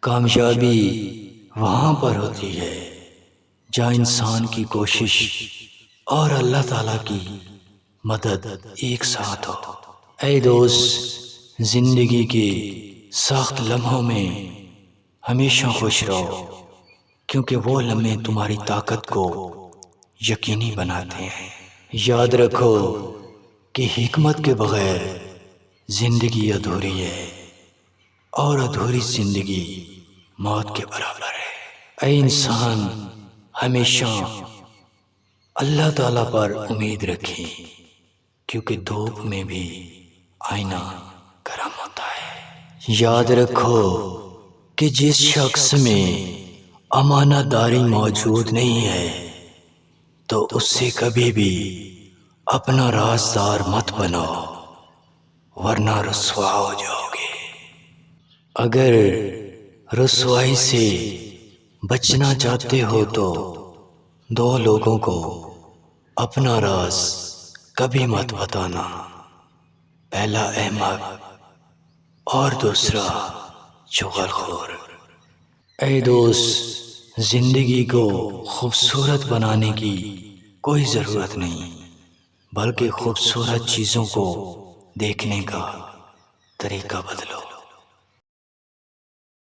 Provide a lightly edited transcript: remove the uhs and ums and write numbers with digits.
کامیابی وہاں پر ہوتی ہے جہاں انسان کی کوشش اور اللہ تعالیٰ کی مدد ایک ساتھ ہو۔ اے دوست، زندگی کے سخت لمحوں میں ہمیشہ خوش رہو، کیونکہ وہ لمحے تمہاری طاقت کو یقینی بناتے ہیں۔ یاد رکھو کہ حکمت کے بغیر زندگی ادھوری ہے، اور ادھوری زندگی موت کے برابر ہے۔ اے انسان، ہمیشہ اللہ تعالیٰ پر امید رکھیں، کیونکہ دھوپ میں بھی آئینہ گرم ہوتا ہے۔ یاد رکھو کہ جس شخص میں امانت داری موجود نہیں ہے تو اس سے کبھی بھی اپنا رازدار مت بنو، ورنہ رسوا ہو جاؤ گے۔ اگر رسوائی سے بچنا چاہتے ہو تو دو لوگوں کو اپنا راز کبھی مت بتانا، پہلا احمق اور دوسرا چغل خور۔ اے دوست، زندگی کو خوبصورت بنانے کی کوئی ضرورت نہیں، بلکہ خوبصورت چیزوں کو دیکھنے کا طریقہ بدلو۔